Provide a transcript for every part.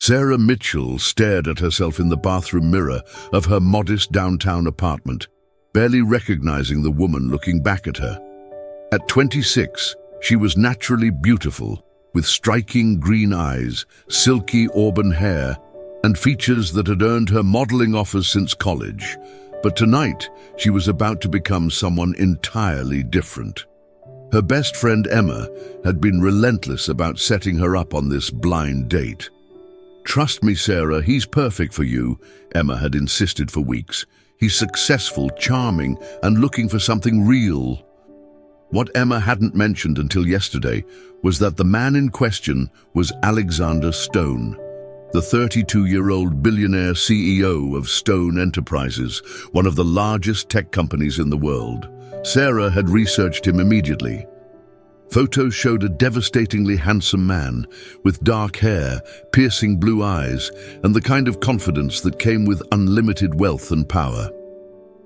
Sarah Mitchell stared at herself in the bathroom mirror of her modest downtown apartment, barely recognizing the woman looking back at her. At 26, she was naturally beautiful, with striking green eyes, silky auburn hair, and features that had earned her modeling offers since college. But tonight, she was about to become someone entirely different. Her best friend Emma had been relentless about setting her up on this blind date. "Trust me, Sarah, he's perfect for you," Emma had insisted for weeks. "He's successful, charming, and looking for something real." What Emma hadn't mentioned until yesterday was that the man in question was Alexander Stone, the 32-year-old billionaire CEO of Stone Enterprises, one of the largest tech companies in the world. Sarah had researched him immediately. Photos showed a devastatingly handsome man with dark hair, piercing blue eyes, and the kind of confidence that came with unlimited wealth and power.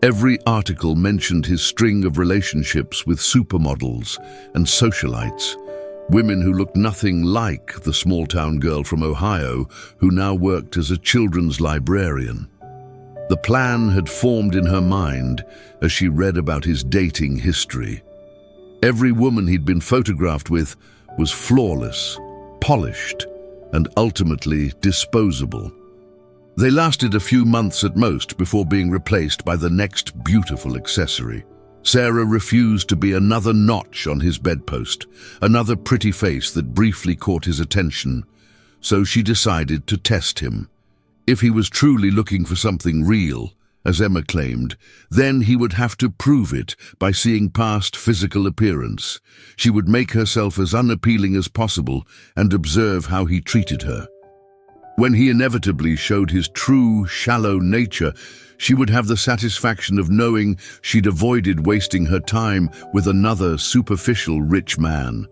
Every article mentioned his string of relationships with supermodels and socialites, women who looked nothing like the small-town girl from Ohio who now worked as a children's librarian. The plan had formed in her mind as she read about his dating history. Every woman he'd been photographed with was flawless, polished, and ultimately disposable. They lasted a few months at most before being replaced by the next beautiful accessory. Sarah refused to be another notch on his bedpost, another pretty face that briefly caught his attention. So she decided to test him. If he was truly looking for something real, as Emma claimed, then he would have to prove it by seeing past physical appearance. She would make herself as unappealing as possible and observe how he treated her. When he inevitably showed his true, shallow nature, she would have the satisfaction of knowing she'd avoided wasting her time with another superficial rich man.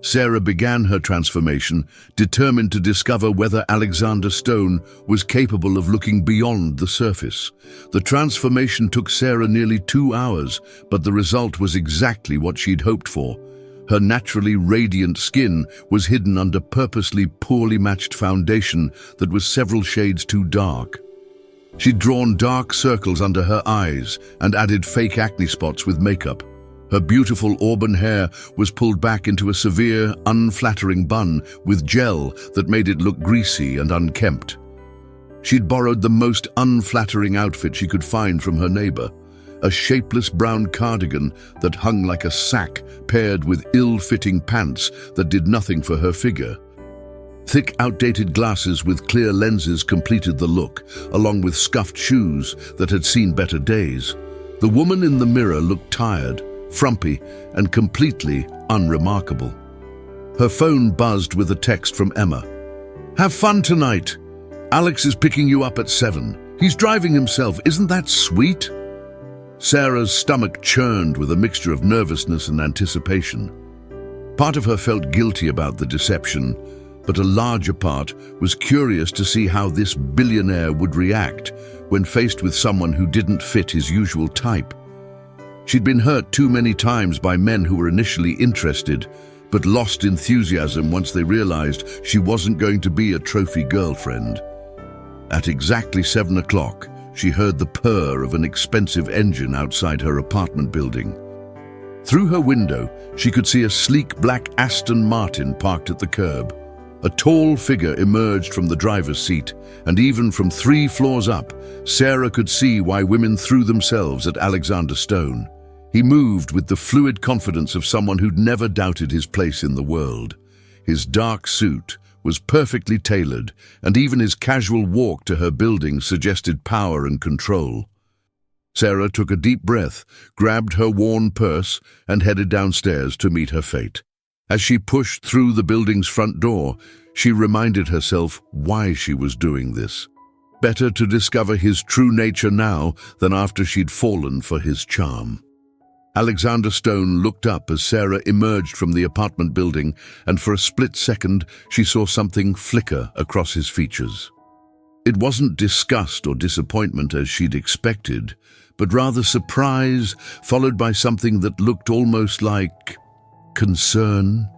Sarah began her transformation, determined to discover whether Alexander Stone was capable of looking beyond the surface. The transformation took Sarah nearly 2 hours, but the result was exactly what she'd hoped for. Her naturally radiant skin was hidden under purposely poorly matched foundation that was several shades too dark. She'd drawn dark circles under her eyes and added fake acne spots with makeup. Her beautiful auburn hair was pulled back into a severe, unflattering bun with gel that made it look greasy and unkempt. She'd borrowed the most unflattering outfit she could find from her neighbor, a shapeless brown cardigan that hung like a sack paired with ill-fitting pants that did nothing for her figure. Thick, outdated glasses with clear lenses completed the look, along with scuffed shoes that had seen better days. The woman in the mirror looked tired, frumpy, and completely unremarkable. Her phone buzzed with a text from Emma. "Have fun tonight. Alex is picking you up at 7. He's driving himself. Isn't that sweet?" Sarah's stomach churned with a mixture of nervousness and anticipation. Part of her felt guilty about the deception, but a larger part was curious to see how this billionaire would react when faced with someone who didn't fit his usual type. She'd been hurt too many times by men who were initially interested, but lost enthusiasm once they realized she wasn't going to be a trophy girlfriend. At exactly 7 o'clock, she heard the purr of an expensive engine outside her apartment building. Through her window, she could see a sleek black Aston Martin parked at the curb. A tall figure emerged from the driver's seat, and even from 3 floors up, Sarah could see why women threw themselves at Alexander Stone. He moved with the fluid confidence of someone who'd never doubted his place in the world. His dark suit was perfectly tailored, and even his casual walk to her building suggested power and control. Sarah took a deep breath, grabbed her worn purse, and headed downstairs to meet her fate. As she pushed through the building's front door, she reminded herself why she was doing this. Better to discover his true nature now than after she'd fallen for his charm. Alexander Stone looked up as Sarah emerged from the apartment building, and for a split second she saw something flicker across his features. It wasn't disgust or disappointment as she'd expected, but rather surprise, followed by something that looked almost like concern.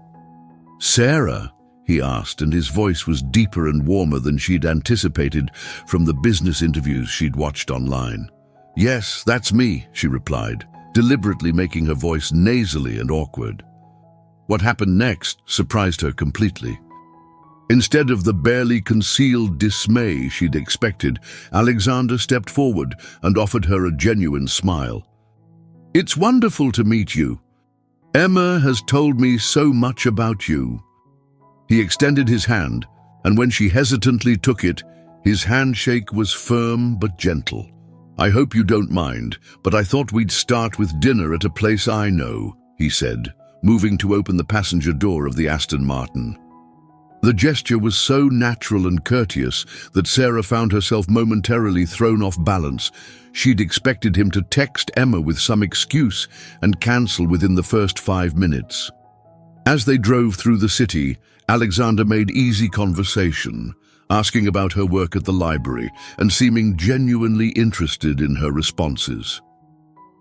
"Sarah, he asked, and his voice was deeper and warmer than she'd anticipated from the business interviews she'd watched online. "Yes, that's me," she replied, deliberately making her voice nasally and awkward. What happened next surprised her completely. Instead of the barely concealed dismay she'd expected, Alexander stepped forward and offered her a genuine smile. "It's wonderful to meet you. Emma has told me so much about you." He extended his hand, and when she hesitantly took it, his handshake was firm but gentle. "I hope you don't mind, but I thought we'd start with dinner at a place I know," he said, moving to open the passenger door of the Aston Martin. The gesture was so natural and courteous that Sarah found herself momentarily thrown off balance. She'd expected him to text Emma with some excuse and cancel within the first 5 minutes. As they drove through the city, Alexander made easy conversation, asking about her work at the library and seeming genuinely interested in her responses.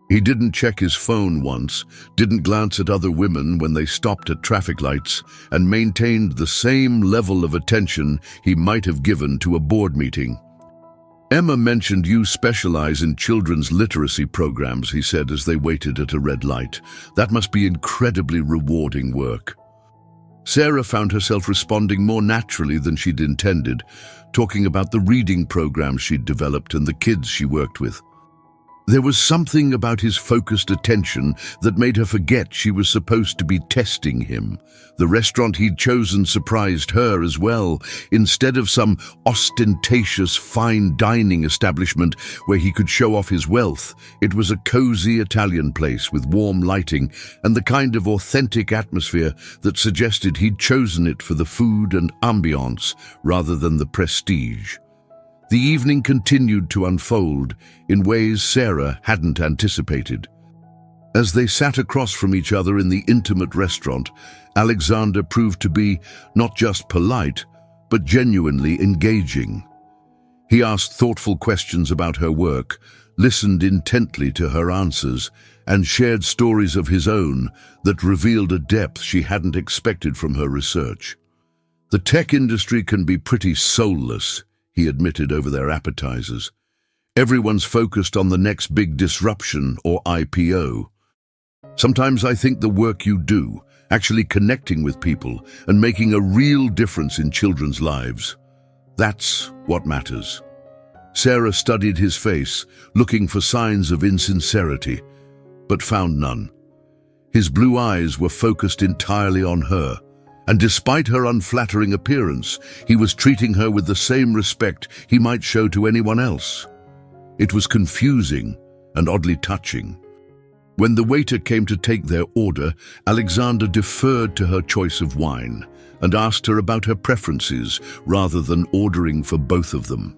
He didn't check his phone once, didn't glance at other women when they stopped at traffic lights, and maintained the same level of attention he might have given to a board meeting. "Emma mentioned you specialize in children's literacy programs," he said as they waited at a red light. "That must be incredibly rewarding work." Sarah found herself responding more naturally than she'd intended, talking about the reading programs she'd developed and the kids she worked with. There was something about his focused attention that made her forget she was supposed to be testing him. The restaurant he'd chosen surprised her as well. Instead of some ostentatious fine dining establishment where he could show off his wealth, it was a cozy Italian place with warm lighting and the kind of authentic atmosphere that suggested he'd chosen it for the food and ambiance rather than the prestige. The evening continued to unfold in ways Sarah hadn't anticipated. As they sat across from each other in the intimate restaurant, Alexander proved to be not just polite, but genuinely engaging. He asked thoughtful questions about her work, listened intently to her answers, and shared stories of his own that revealed a depth she hadn't expected from her research. "The tech industry can be pretty soulless," he admitted over their appetizers. "Everyone's focused on the next big disruption or IPO. Sometimes I think the work you do, actually connecting with people and making a real difference in children's lives, that's what matters." Sarah studied his face, looking for signs of insincerity, but found none. His blue eyes were focused entirely on her, and despite her unflattering appearance, he was treating her with the same respect he might show to anyone else. It was confusing and oddly touching. When the waiter came to take their order, Alexander deferred to her choice of wine and asked her about her preferences rather than ordering for both of them.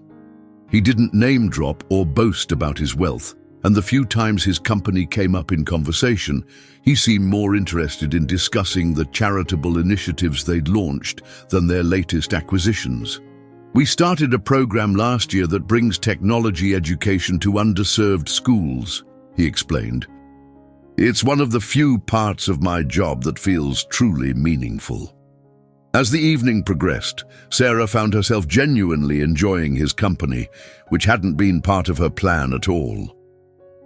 He didn't name drop or boast about his wealth, and the few times his company came up in conversation, he seemed more interested in discussing the charitable initiatives they'd launched than their latest acquisitions. "We started a program last year that brings technology education to underserved schools," he explained. "It's one of the few parts of my job that feels truly meaningful." As the evening progressed, Sarah found herself genuinely enjoying his company, which hadn't been part of her plan at all.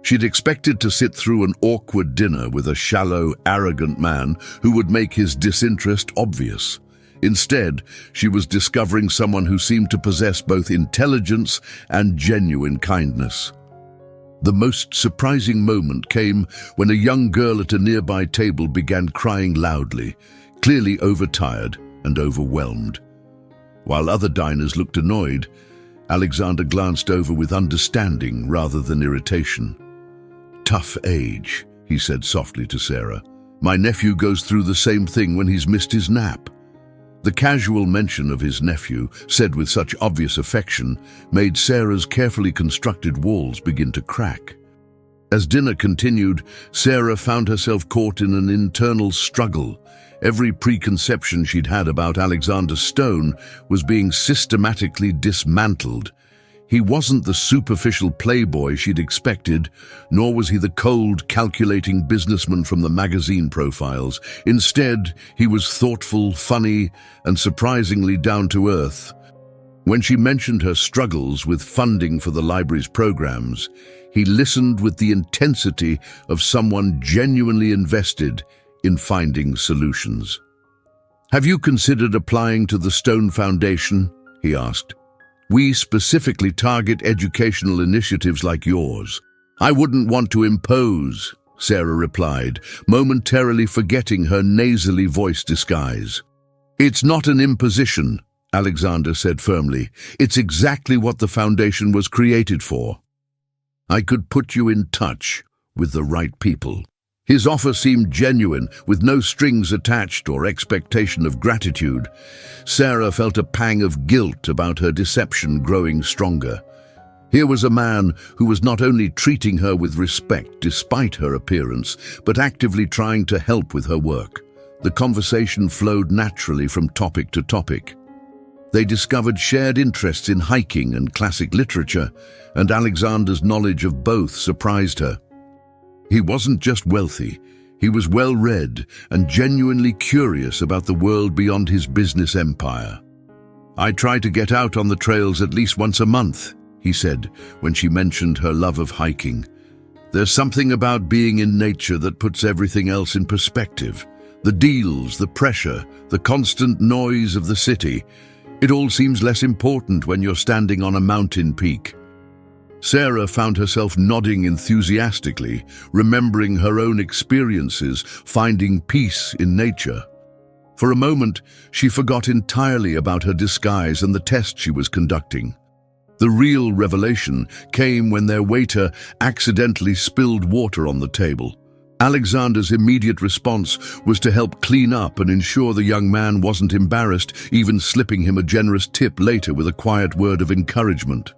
She'd expected to sit through an awkward dinner with a shallow, arrogant man who would make his disinterest obvious. Instead, she was discovering someone who seemed to possess both intelligence and genuine kindness. The most surprising moment came when a young girl at a nearby table began crying loudly, clearly overtired and overwhelmed. While other diners looked annoyed, Alexander glanced over with understanding rather than irritation. "Tough age," he said softly to Sarah. "My nephew goes through the same thing when he's missed his nap." The casual mention of his nephew, said with such obvious affection, made Sarah's carefully constructed walls begin to crack. As dinner continued, Sarah found herself caught in an internal struggle. Every preconception she'd had about Alexander Stone was being systematically dismantled. He wasn't the superficial playboy she'd expected, nor was he the cold, calculating businessman from the magazine profiles. Instead, he was thoughtful, funny, and surprisingly down-to-earth. When she mentioned her struggles with funding for the library's programs, he listened with the intensity of someone genuinely invested in finding solutions. "Have you considered applying to the Stone Foundation?" he asked. "We specifically target educational initiatives like yours." "I wouldn't want to impose," Sarah replied, momentarily forgetting her nasally voice disguise. "It's not an imposition," Alexander said firmly. "It's exactly what the foundation was created for. I could put you in touch with the right people." His offer seemed genuine, with no strings attached or expectation of gratitude. Sarah felt a pang of guilt about her deception growing stronger. Here was a man who was not only treating her with respect despite her appearance, but actively trying to help with her work. The conversation flowed naturally from topic to topic. They discovered shared interests in hiking and classic literature, and Alexander's knowledge of both surprised her. He wasn't just wealthy, he was well-read and genuinely curious about the world beyond his business empire. "I try to get out on the trails at least once a month," he said when she mentioned her love of hiking. "There's something about being in nature that puts everything else in perspective. The deals, the pressure, the constant noise of the city. It all seems less important when you're standing on a mountain peak." Sarah found herself nodding enthusiastically, remembering her own experiences, finding peace in nature. For a moment, she forgot entirely about her disguise and the test she was conducting. The real revelation came when their waiter accidentally spilled water on the table. Alexander's immediate response was to help clean up and ensure the young man wasn't embarrassed, even slipping him a generous tip later with a quiet word of encouragement.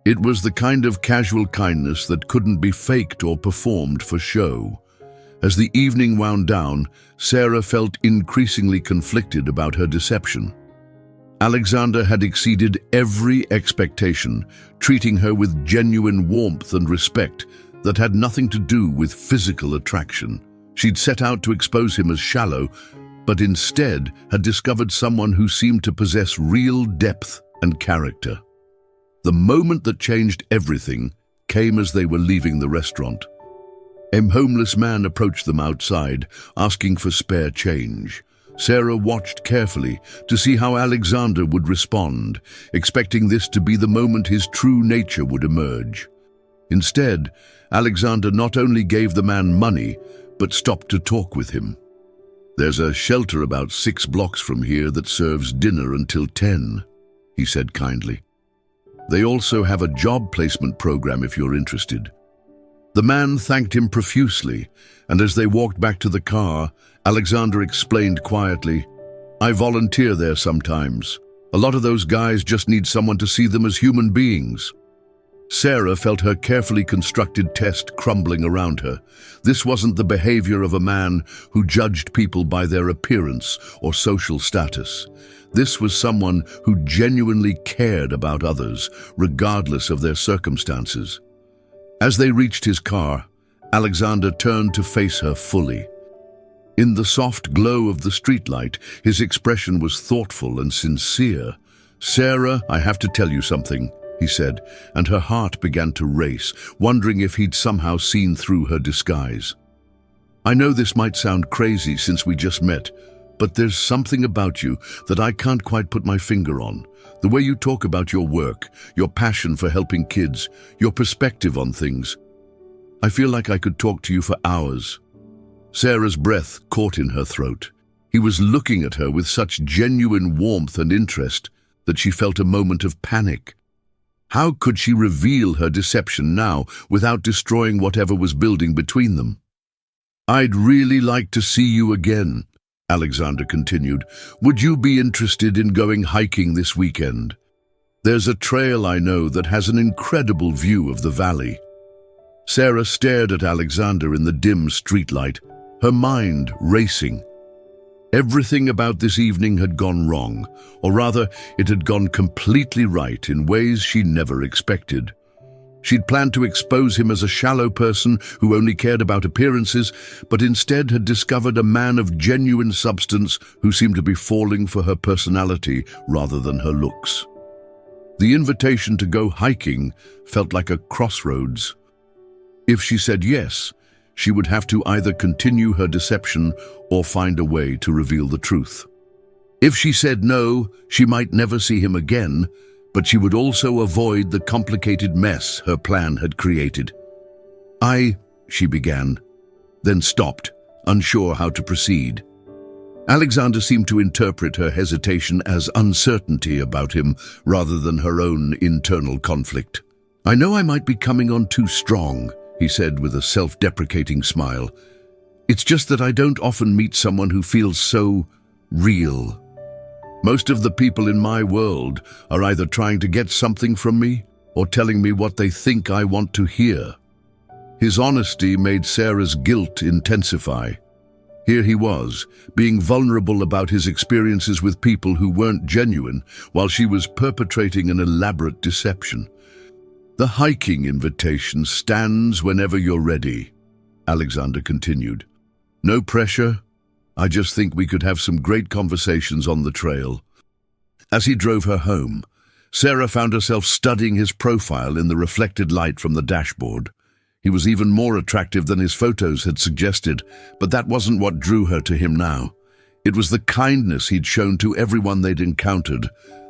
It was the kind of casual kindness that couldn't be faked or performed for show. As the evening wound down, Sarah felt increasingly conflicted about her deception. Alexander had exceeded every expectation, treating her with genuine warmth and respect that had nothing to do with physical attraction. She'd set out to expose him as shallow, but instead had discovered someone who seemed to possess real depth and character. The moment that changed everything came as they were leaving the restaurant. A homeless man approached them outside, asking for spare change. Sarah watched carefully to see how Alexander would respond, expecting this to be the moment his true nature would emerge. Instead, Alexander not only gave the man money, but stopped to talk with him. "There's a shelter about 6 blocks from here that serves dinner until 10, he said kindly. "They also have a job placement program if you're interested." The man thanked him profusely, and as they walked back to the car, Alexander explained quietly, "I volunteer there sometimes. A lot of those guys just need someone to see them as human beings." Sarah felt her carefully constructed test crumbling around her. This wasn't the behavior of a man who judged people by their appearance or social status. This was someone who genuinely cared about others, regardless of their circumstances. As they reached his car, Alexander turned to face her fully. In the soft glow of the streetlight, his expression was thoughtful and sincere. "Sarah, I have to tell you something," he said, and her heart began to race, wondering if he'd somehow seen through her disguise. "I know this might sound crazy since we just met, but there's something about you that I can't quite put my finger on. The way you talk about your work, your passion for helping kids, your perspective on things. I feel like I could talk to you for hours." Sarah's breath caught in her throat. He was looking at her with such genuine warmth and interest that she felt a moment of panic. How could she reveal her deception now without destroying whatever was building between them? "I'd really like to see you again," Alexander continued. "Would you be interested in going hiking this weekend? There's a trail I know that has an incredible view of the valley." Sarah stared at Alexander in the dim streetlight, her mind racing. Everything about this evening had gone wrong, or rather, it had gone completely right in ways she never expected. She'd planned to expose him as a shallow person who only cared about appearances, but instead had discovered a man of genuine substance who seemed to be falling for her personality rather than her looks. The invitation to go hiking felt like a crossroads. If she said yes, she would have to either continue her deception or find a way to reveal the truth. If she said no, she might never see him again, but she would also avoid the complicated mess her plan had created. She began, then stopped, unsure how to proceed. Alexander seemed to interpret her hesitation as uncertainty about him rather than her own internal conflict. "I know I might be coming on too strong," he said with a self-deprecating smile. "It's just that I don't often meet someone who feels so real. Most of the people in my world are either trying to get something from me or telling me what they think I want to hear." His honesty made Sarah's guilt intensify. Here he was, being vulnerable about his experiences with people who weren't genuine, while she was perpetrating an elaborate deception. "The hiking invitation stands whenever you're ready," Alexander continued. "No pressure. I just think we could have some great conversations on the trail." As he drove her home, Sarah found herself studying his profile in the reflected light from the dashboard. He was even more attractive than his photos had suggested, but that wasn't what drew her to him now. It was the kindness he'd shown to everyone they'd encountered,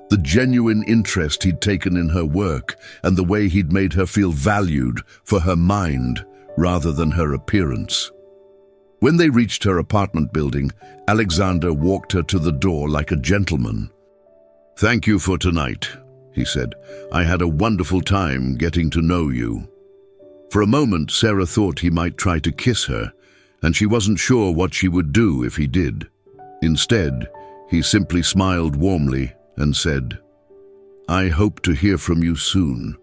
the genuine interest he'd taken in her work, and the way he'd made her feel valued for her mind rather than her appearance. When they reached her apartment building, Alexander walked her to the door like a gentleman. "Thank you for tonight," he said. "I had a wonderful time getting to know you." For a moment, Sarah thought he might try to kiss her, and she wasn't sure what she would do if he did. Instead, he simply smiled warmly and said, "I hope to hear from you soon."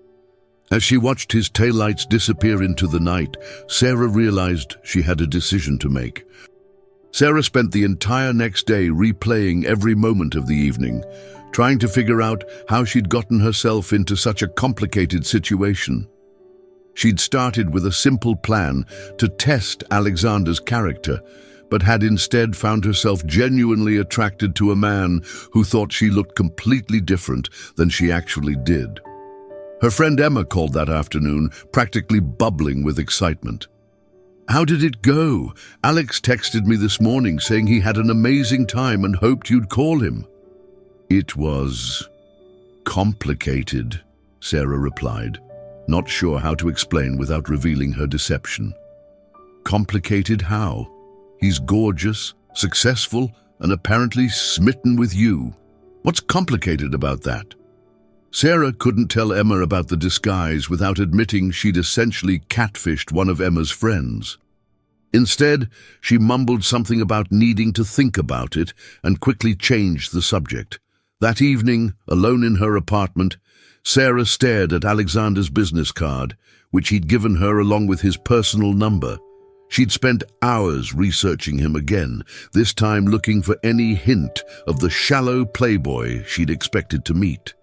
As she watched his taillights disappear into the night, Sarah realized she had a decision to make. Sarah spent the entire next day replaying every moment of the evening, trying to figure out how she'd gotten herself into such a complicated situation. She'd started with a simple plan to test Alexander's character, but had instead found herself genuinely attracted to a man who thought she looked completely different than she actually did. Her friend Emma called that afternoon, practically bubbling with excitement. "How did it go? Alex texted me this morning saying he had an amazing time and hoped you'd call him." "It was complicated," Sarah replied, not sure how to explain without revealing her deception. "Complicated how? He's gorgeous, successful, and apparently smitten with you. What's complicated about that?" Sarah couldn't tell Emma about the disguise without admitting she'd essentially catfished one of Emma's friends. Instead, she mumbled something about needing to think about it and quickly changed the subject. That evening, alone in her apartment, Sarah stared at Alexander's business card, which he'd given her along with his personal number. She'd spent hours researching him again, this time looking for any hint of the shallow playboy she'd expected to meet.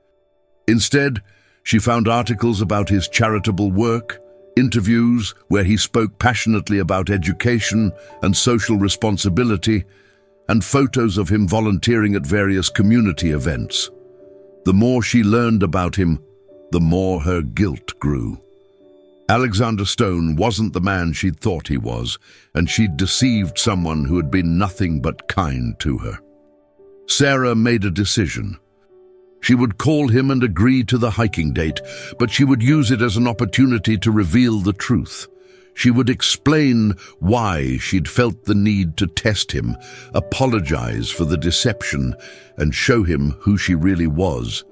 Instead, she found articles about his charitable work, interviews where he spoke passionately about education and social responsibility, and photos of him volunteering at various community events. The more she learned about him, the more her guilt grew. Alexander Stone wasn't the man she'd thought he was, and she'd deceived someone who had been nothing but kind to her. Sarah made a decision. She would call him and agree to the hiking date, but she would use it as an opportunity to reveal the truth. She would explain why she'd felt the need to test him, apologize for the deception, and show him who she really was.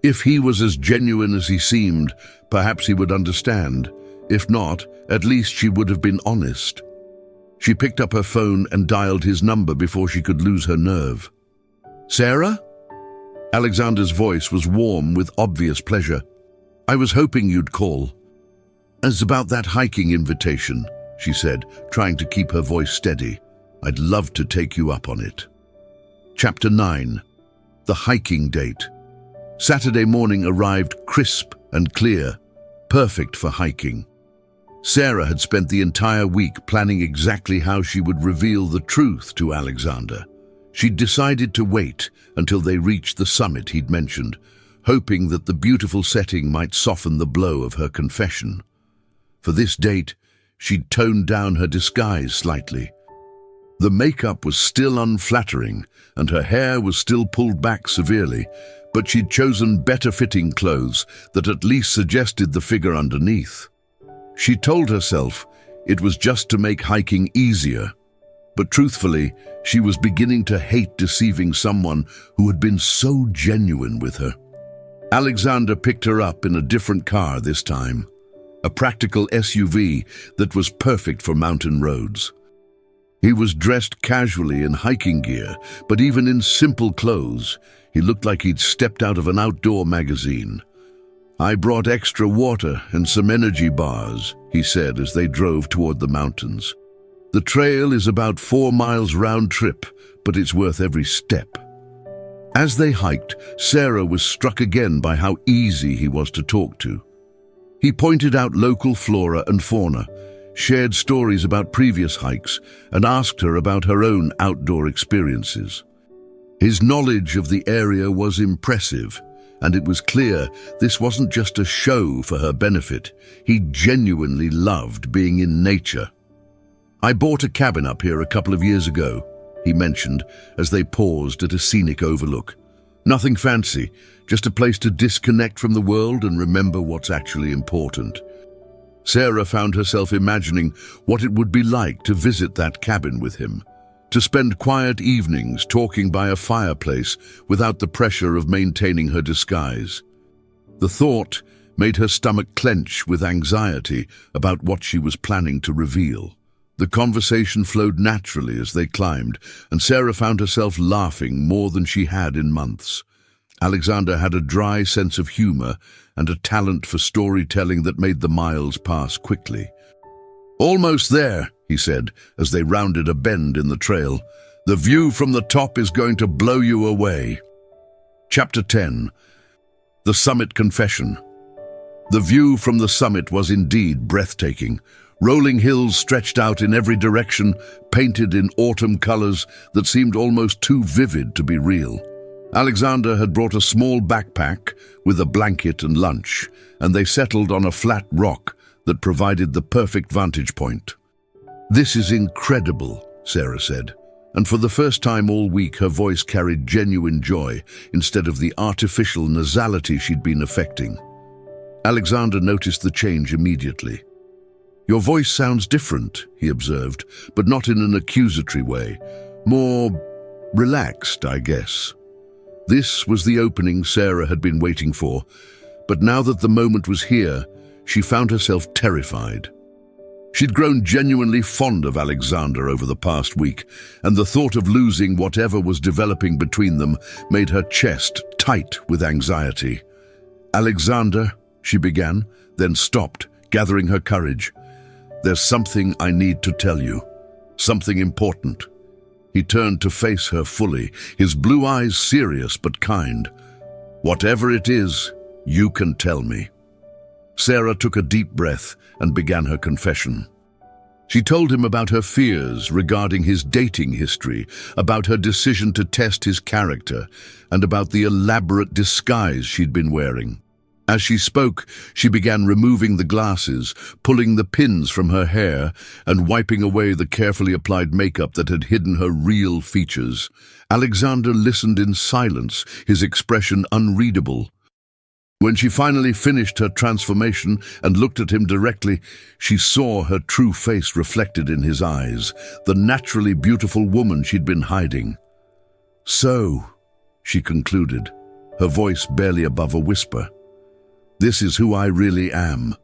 If he was as genuine as he seemed, perhaps he would understand. If not, at least she would have been honest. She picked up her phone and dialed his number before she could lose her nerve. "Sarah?" Alexander's voice was warm with obvious pleasure. "I was hoping you'd call." "It's about that hiking invitation," she said, trying to keep her voice steady. I'd love to take you up on it. Chapter 9. The hiking date. Saturday morning arrived crisp and clear, perfect for hiking. Sarah had spent the entire week planning exactly how she would reveal the truth to Alexander. She'd decided to wait until they reached the summit he'd mentioned, hoping that the beautiful setting might soften the blow of her confession. For this date, she'd toned down her disguise slightly. The makeup was still unflattering, and her hair was still pulled back severely, but she'd chosen better-fitting clothes that at least suggested the figure underneath. She told herself it was just to make hiking easier, but truthfully, she was beginning to hate deceiving someone who had been so genuine with her. Alexander picked her up in a different car this time, a practical SUV that was perfect for mountain roads. He was dressed casually in hiking gear, but even in simple clothes, he looked like he'd stepped out of an outdoor magazine. "I brought extra water and some energy bars," he said as they drove toward the mountains. "The trail is about 4 miles round trip, but it's worth every step." As they hiked, Sarah was struck again by how easy he was to talk to. He pointed out local flora and fauna, shared stories about previous hikes, and asked her about her own outdoor experiences. His knowledge of the area was impressive, and it was clear this wasn't just a show for her benefit. He genuinely loved being in nature. "I bought a cabin up here a couple of years ago," he mentioned as they paused at a scenic overlook. "Nothing fancy, just a place to disconnect from the world and remember what's actually important." Sarah found herself imagining what it would be like to visit that cabin with him, to spend quiet evenings talking by a fireplace without the pressure of maintaining her disguise. The thought made her stomach clench with anxiety about what she was planning to reveal. The conversation flowed naturally as they climbed, and Sarah found herself laughing more than she had in months. Alexander had a dry sense of humor and a talent for storytelling that made the miles pass quickly. "Almost there," he said, as they rounded a bend in the trail. "The view from the top is going to blow you away." Chapter 10. The Summit Confession. The view from the summit was indeed breathtaking. Rolling hills stretched out in every direction, painted in autumn colors that seemed almost too vivid to be real. Alexander had brought a small backpack with a blanket and lunch, and they settled on a flat rock that provided the perfect vantage point. "This is incredible," Sarah said, and for the first time all week her voice carried genuine joy instead of the artificial nasality she'd been affecting. Alexander noticed the change immediately. "Your voice sounds different," he observed, but not in an accusatory way. "More relaxed, I guess." This was the opening Sarah had been waiting for, but now that the moment was here, she found herself terrified. She'd grown genuinely fond of Alexander over the past week, and the thought of losing whatever was developing between them made her chest tight with anxiety. "Alexander," she began, then stopped, gathering her courage. "There's something I need to tell you. Something important." He turned to face her fully, his blue eyes serious but kind. "Whatever it is, you can tell me." Sarah took a deep breath and began her confession. She told him about her fears regarding his dating history, about her decision to test his character, and about the elaborate disguise she'd been wearing. As she spoke, she began removing the glasses, pulling the pins from her hair, and wiping away the carefully applied makeup that had hidden her real features. Alexander listened in silence, his expression unreadable. When she finally finished her transformation and looked at him directly, she saw her true face reflected in his eyes, the naturally beautiful woman she'd been hiding. "So," she concluded, her voice barely above a whisper, "this is who I really am.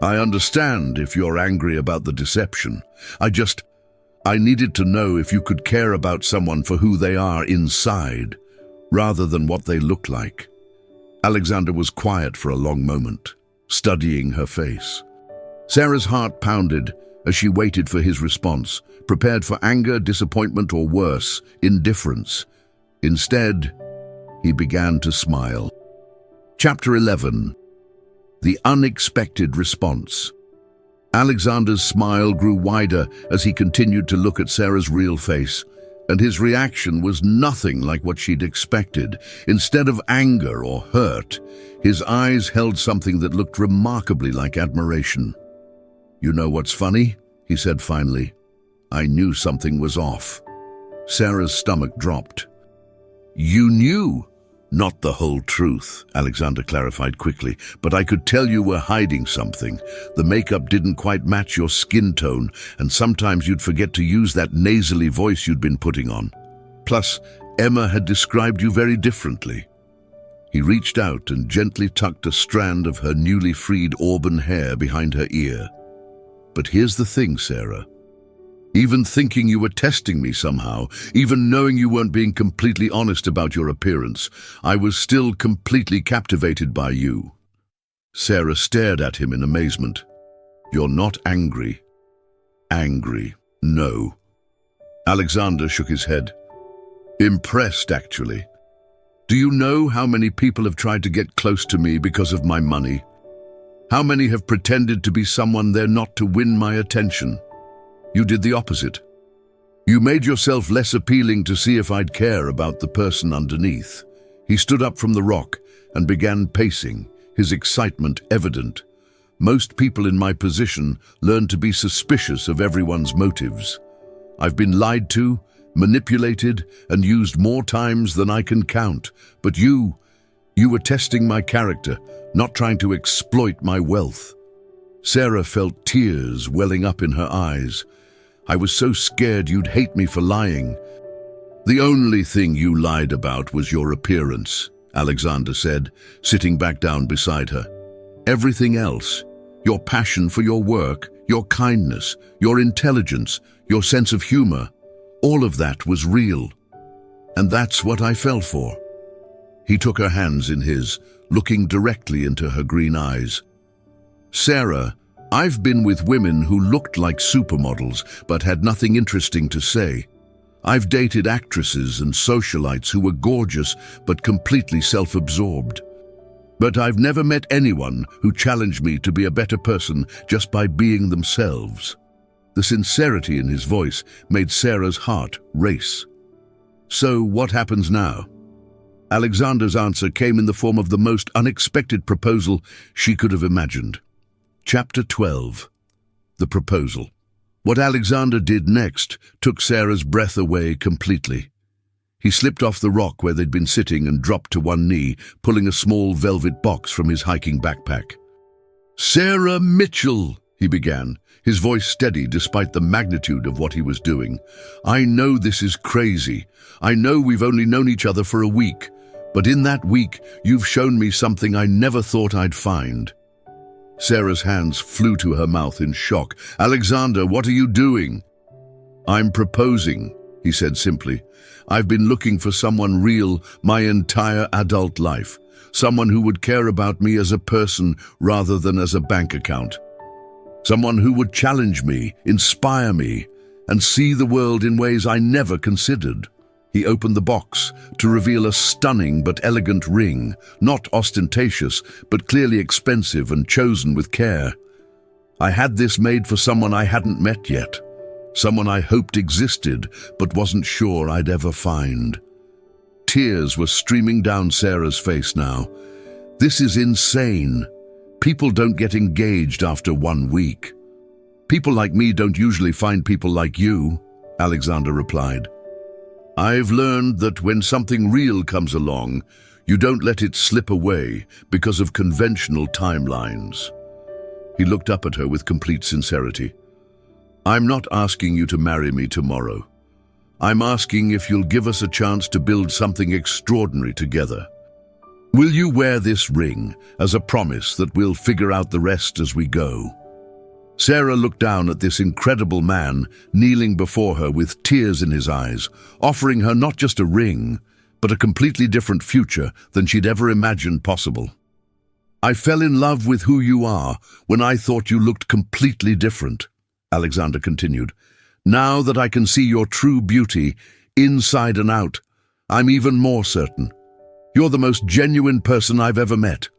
I understand if you're angry about the deception. I needed to know if you could care about someone for who they are inside, rather than what they look like." Alexander was quiet for a long moment, studying her face. Sarah's heart pounded as she waited for his response, prepared for anger, disappointment, or worse, indifference. Instead, he began to smile. Chapter 11. The Unexpected Response. Alexander's smile grew wider as he continued to look at Sarah's real face, and his reaction was nothing like what she'd expected. Instead of anger or hurt, his eyes held something that looked remarkably like admiration. "You know what's funny?" he said finally. "I knew something was off." Sarah's stomach dropped. "You knew?" "Not the whole truth," Alexander clarified quickly, "but I could tell you were hiding something. The makeup didn't quite match your skin tone, and sometimes you'd forget to use that nasally voice you'd been putting on. Plus, Emma had described you very differently." He reached out and gently tucked a strand of her newly freed auburn hair behind her ear. "But here's the thing, Sarah. Even thinking you were testing me somehow, even knowing you weren't being completely honest about your appearance, I was still completely captivated by you." Sarah stared at him in amazement. "You're not angry." "Angry, no." Alexander shook his head. "Impressed, actually. Do you know how many people have tried to get close to me because of my money? How many have pretended to be someone they're not to win my attention? You did the opposite. You made yourself less appealing to see if I'd care about the person underneath." He stood up from the rock and began pacing, his excitement evident. "Most people in my position learn to be suspicious of everyone's motives. I've been lied to, manipulated, and used more times than I can count. But you were testing my character, not trying to exploit my wealth." Sarah felt tears welling up in her eyes. "I was so scared you'd hate me for lying." "The only thing you lied about was your appearance," Alexander said, sitting back down beside her. "Everything else, your passion for your work, your kindness, your intelligence, your sense of humor, all of that was real. And that's what I fell for." He took her hands in his, looking directly into her green eyes. "Sarah, I've been with women who looked like supermodels but had nothing interesting to say. I've dated actresses and socialites who were gorgeous but completely self-absorbed. But I've never met anyone who challenged me to be a better person just by being themselves." The sincerity in his voice made Sarah's heart race. "So what happens now?" Alexander's answer came in the form of the most unexpected proposal she could have imagined. Chapter 12. The Proposal. What Alexander did next took Sarah's breath away completely. He slipped off the rock where they'd been sitting and dropped to one knee, pulling a small velvet box from his hiking backpack. "Sarah Mitchell," he began, his voice steady despite the magnitude of what he was doing. "I know this is crazy. I know we've only known each other for a week, but in that week you've shown me something I never thought I'd find." Sarah's hands flew to her mouth in shock. "Alexander, what are you doing?" "I'm proposing," he said simply. "I've been looking for someone real my entire adult life, someone who would care about me as a person rather than as a bank account. Someone who would challenge me, inspire me, and see the world in ways I never considered." He opened the box to reveal a stunning but elegant ring, not ostentatious, but clearly expensive and chosen with care. "I had this made for someone I hadn't met yet, someone I hoped existed but wasn't sure I'd ever find." Tears were streaming down Sarah's face now. "This is insane. People don't get engaged after 1 week." "People like me don't usually find people like you," Alexander replied. "I've learned that when something real comes along, you don't let it slip away because of conventional timelines." He looked up at her with complete sincerity. "I'm not asking you to marry me tomorrow. I'm asking if you'll give us a chance to build something extraordinary together. Will you wear this ring as a promise that we'll figure out the rest as we go?" Sarah looked down at this incredible man kneeling before her with tears in his eyes, offering her not just a ring, but a completely different future than she'd ever imagined possible. "I fell in love with who you are when I thought you looked completely different." Alexander continued. Now that I can see your true beauty, inside and out, I'm even more certain. You're the most genuine person I've ever met.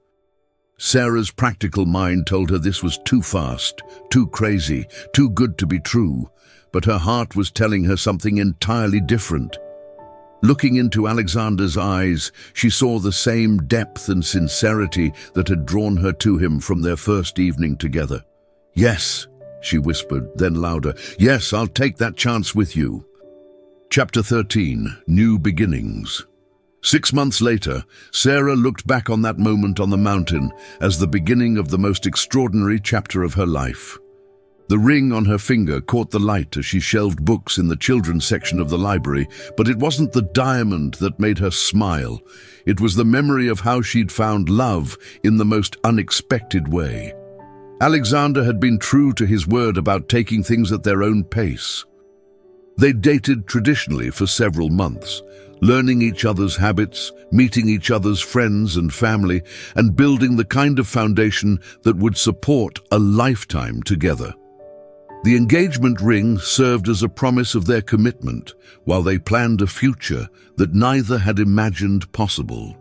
Sarah's practical mind told her this was too fast, too crazy, too good to be true, but her heart was telling her something entirely different. Looking into Alexander's eyes, she saw the same depth and sincerity that had drawn her to him from their first evening together. Yes, she whispered, then louder. Yes, I'll take that chance with you. Chapter 13, New Beginnings. 6 months later, Sarah looked back on that moment on the mountain as the beginning of the most extraordinary chapter of her life. The ring on her finger caught the light as she shelved books in the children's section of the library, but it wasn't the diamond that made her smile. It was the memory of how she'd found love in the most unexpected way. Alexander had been true to his word about taking things at their own pace. They dated traditionally for several months, learning each other's habits, meeting each other's friends and family, and building the kind of foundation that would support a lifetime together. The engagement ring served as a promise of their commitment, while they planned a future that neither had imagined possible.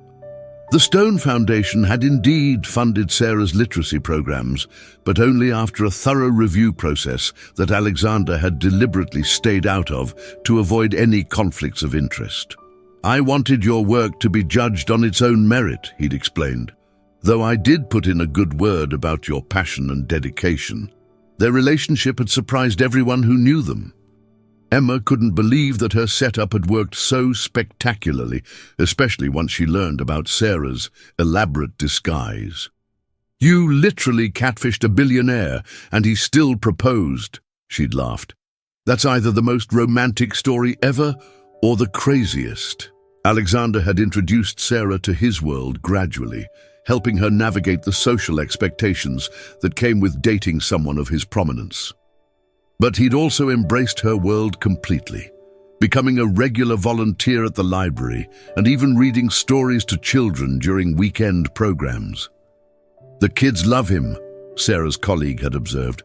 The Stone Foundation had indeed funded Sarah's literacy programs, but only after a thorough review process that Alexander had deliberately stayed out of to avoid any conflicts of interest. I wanted your work to be judged on its own merit, he'd explained, though I did put in a good word about your passion and dedication. Their relationship had surprised everyone who knew them. Emma couldn't believe that her setup had worked so spectacularly, especially once she learned about Sarah's elaborate disguise. You literally catfished a billionaire, and he still proposed, she'd laughed. That's either the most romantic story ever, or the craziest. Alexander had introduced Sarah to his world gradually, helping her navigate the social expectations that came with dating someone of his prominence. But he'd also embraced her world completely, becoming a regular volunteer at the library and even reading stories to children during weekend programs. The kids love him, Sarah's colleague had observed.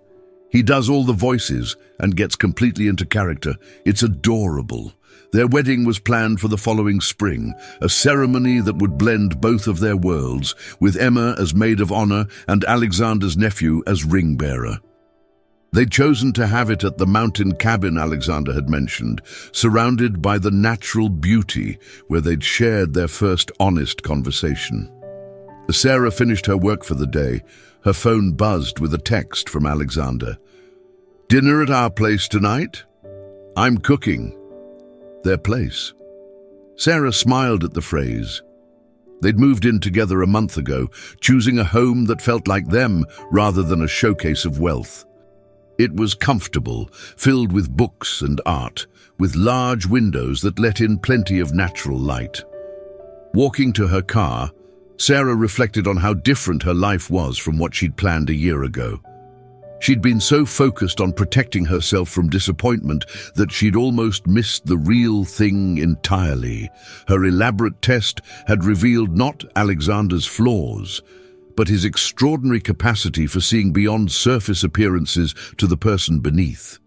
He does all the voices and gets completely into character. It's adorable. Their wedding was planned for the following spring, a ceremony that would blend both of their worlds, with Emma as maid of honor and Alexander's nephew as ring bearer. They'd chosen to have it at the mountain cabin Alexander had mentioned, surrounded by the natural beauty where they'd shared their first honest conversation. As Sarah finished her work for the day, her phone buzzed with a text from Alexander. Dinner at our place tonight? I'm cooking. Their place. Sarah smiled at the phrase. They'd moved in together a month ago, choosing a home that felt like them rather than a showcase of wealth. It was comfortable, filled with books and art, with large windows that let in plenty of natural light. Walking to her car, Sarah reflected on how different her life was from what she'd planned a year ago. She'd been so focused on protecting herself from disappointment that she'd almost missed the real thing entirely. Her elaborate test had revealed not Alexander's flaws, but his extraordinary capacity for seeing beyond surface appearances to the person beneath.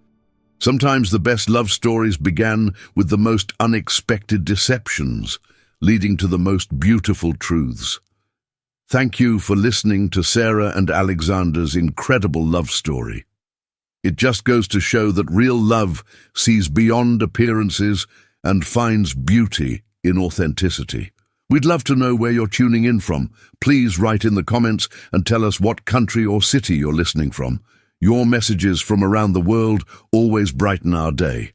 Sometimes the best love stories began with the most unexpected deceptions, leading to the most beautiful truths. Thank you for listening to Sarah and Alexander's incredible love story. It just goes to show that real love sees beyond appearances and finds beauty in authenticity. We'd love to know where you're tuning in from. Please write in the comments and tell us what country or city you're listening from. Your messages from around the world always brighten our day.